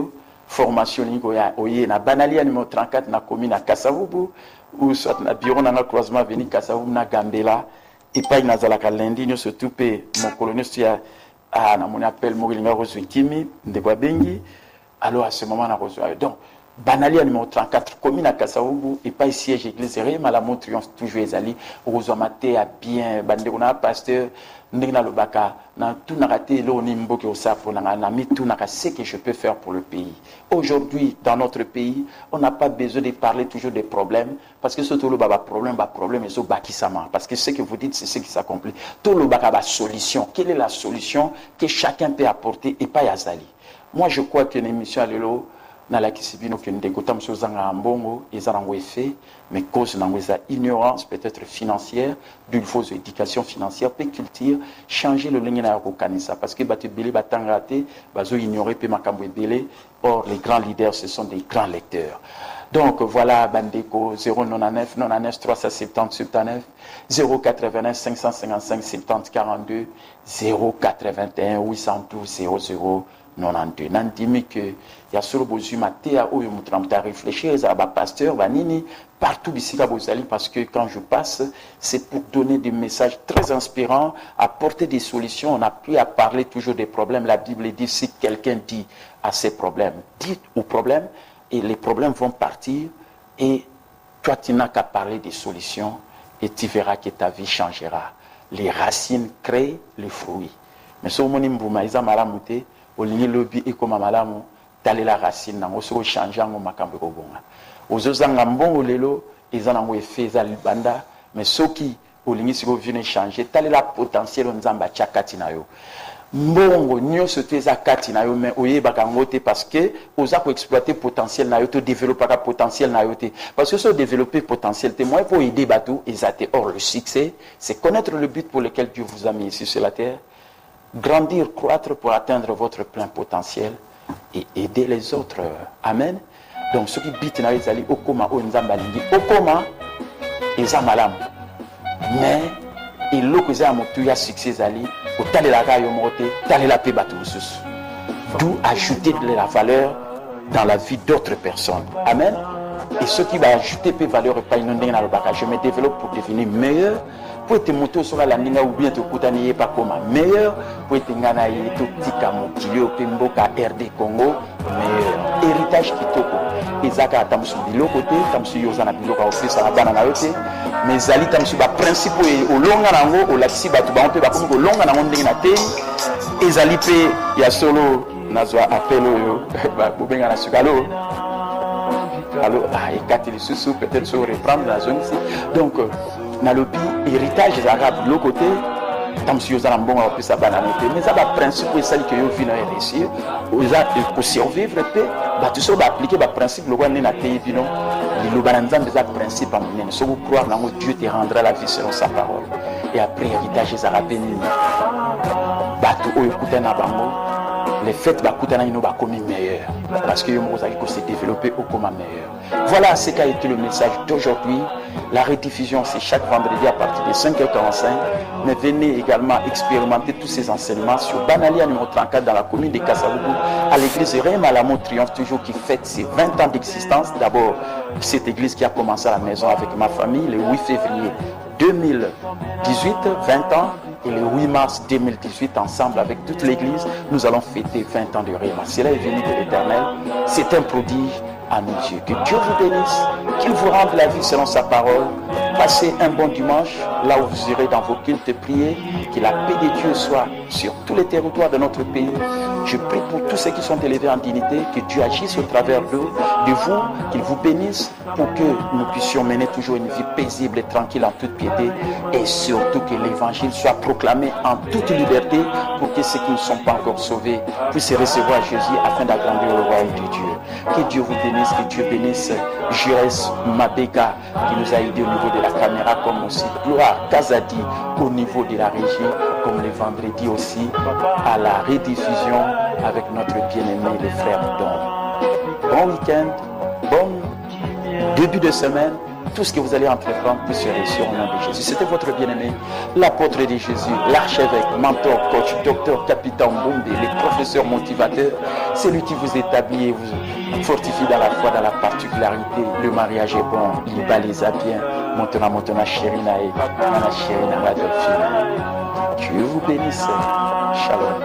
formation lingo ya oye na banalia numéro 34 na commune à Kasavubu ou soit na bureau na croisement veni Kasavubu na Gambela et pas na zalaka lundi nyo surtout pe mon colonel sia na mon appel moringa rozwikimi ndekwa bengi alors à ce moment na rozwa donc banalia numéro 34 commune à Kasavubu et pas siège église Malamon Triomphe toujours ezali rozwamate a bien bandeko na pasteur ndina lobaka na tout na raté lo ni mboke osapo na mi tout na ce que je peux faire pour le pays. Aujourd'hui dans notre pays, on n'a pas besoin de parler toujours des problèmes parce que surtout le problème et so bakisama parce que ce que vous dites c'est ce qui s'accomplit. Tout le baka solution. Quelle est la solution que chacun peut apporter et pas yazali. Moi je crois que l'émission lelo na la kisibino que ndeko tamso zanga mbongo ezango effet mais cause na ngweza ignorance peut-être financière d'une fausse éducation financière peut culture changer le ligne na kokanisa parce que batu belé batangate bazo ignorer pe makambo belé or les grands leaders ce sont des grands lecteurs Donc voilà, Bandeko 099 99 370 79 089 555 70 42 081 812 00 92. Nandimi que ya solo bozu matea oyo mutramta réfléchir za ba pasteur banini partout bisika bozali, parce que quand je passe, c'est pour donner des messages très inspirants, apporter des solutions. On n'a plus à parler toujours des problèmes. La Bible dit, si quelqu'un dit à ses problèmes, dis aux problèmes et les problèmes vont partir, et toi tu n'as qu'à parler des solutions et tu verras que ta vie changera. Les racines créent les fruits. Mais si on a malamute, olingi lobi ekoma malamu, tali la racine nango so changer ngo makambo ko bonga. Ozozanga mbongo lelo eza nango efeza libanda, mais soki olingi siko vient changer, tali la potentiel nzamba chakati na yo. Mbongo nyonso te eza kati na yo, mais oyebaka ngo te parce que oza ko exploiter potentiel na yo, to développer ka potentiel na yo te. Parce que so développer potentiel te, moi pour aider bateau ezate. Or le succès, c'est connaître le but pour lequel Dieu vous a mis ici sur la terre, grandir, croître pour atteindre votre plein potentiel et aider les autres. Amen. Donc ce qui bit na ezali okoma o nzamba lingi okoma eza malamu, mais eloko eza motu ya succès ezali otalelaka yo mote talela pe bato mosusu, d'où ajouter de la valeur dans la vie d'autres personnes. Amen. Et ce qui va ajouter peu valeur pas inondé na lobaka, je me développe pour devenir meilleur, pour être monté sur la ligne ou bien te koutanier pas comme meilleur, pour être ngana yeto tika mokilio pemboka RD Congo meilleur. Héritage kitoko ezaka tamsu biloko te, tamsu yozana biloko ofisa bana na yote, mais zali tamsu ba principe o longa nango o laksi batu ba mpe ba ko longa nango ndenge na te, ezali pe ya solo nazwa appel yo ba bobenga na sukalo. Alors, et sous peut-être se reprendre la zone ici. Donc, dans le pays, héritage des Arabes, de l'autre côté, tant que vous avez un bon plus à banalité, mais ça va principe pour ça que vous venez réussir, pour survivre, tout ça va appliquer le principe, le roi n'est pas pays, non, le bananzan des principes à mener. Si vous croyez que Dieu te rendra la vie selon sa parole. Et après, héritage des Arabes, les fêtes va comme meilleur parce que vous allez se développer au comme meilleur. Voilà ce qu'a été le message d'aujourd'hui. La rediffusion c'est chaque vendredi à partir de 5h45, mais venez également expérimenter tous ces enseignements sur Banalia numéro 34 dans la commune de Kasavubu à l'église Réma Malamo Triomphe, toujours qui fête ses 20 ans d'existence. D'abord cette église qui a commencé à la maison avec ma famille le 8 février 2018, 20 ans. Et le 8 mars 2018, ensemble avec toute l'église, nous allons fêter 20 ans de Réma. Cela est venu de l'Éternel. C'est un prodige à nos yeux. Que Dieu vous bénisse, qu'il vous rende la vie selon sa parole. Passez un bon dimanche, là où vous irez dans vos cultes prier. Que la paix de Dieu soit sur tous les territoires de notre pays. Je prie pour tous ceux qui sont élevés en dignité, que Dieu agisse au travers de vous, qu'il vous bénisse pour que nous puissions mener toujours une vie paisible et tranquille en toute piété, et surtout que l'évangile soit proclamé en toute liberté pour que ceux qui ne sont pas encore sauvés puissent recevoir Jésus afin d'agrandir le royaume de Dieu. Que Dieu vous bénisse, que Dieu bénisse Jures Mabeka qui nous a aidés au niveau de la caméra, comme aussi Gloire Kazadi au niveau de la régie, comme le vendredi aussi à la rediffusion avec notre bien-aimé le frère Don. Bon week-end, bon début de semaine, tout ce que vous allez entreprendre puisse réussir au nom de Jésus. C'était votre bien-aimé, l'apôtre de Jésus, l'archevêque, mentor, coach, docteur, capitaine Bombé, le professeur motivateur, celui qui vous établit et vous fortifie dans la foi, dans la particularité. Le mariage est bon, il balisa bien. Maintenant, Chérina et Nana Chérina, la Delphine. Dieu vous bénisse. Shalom.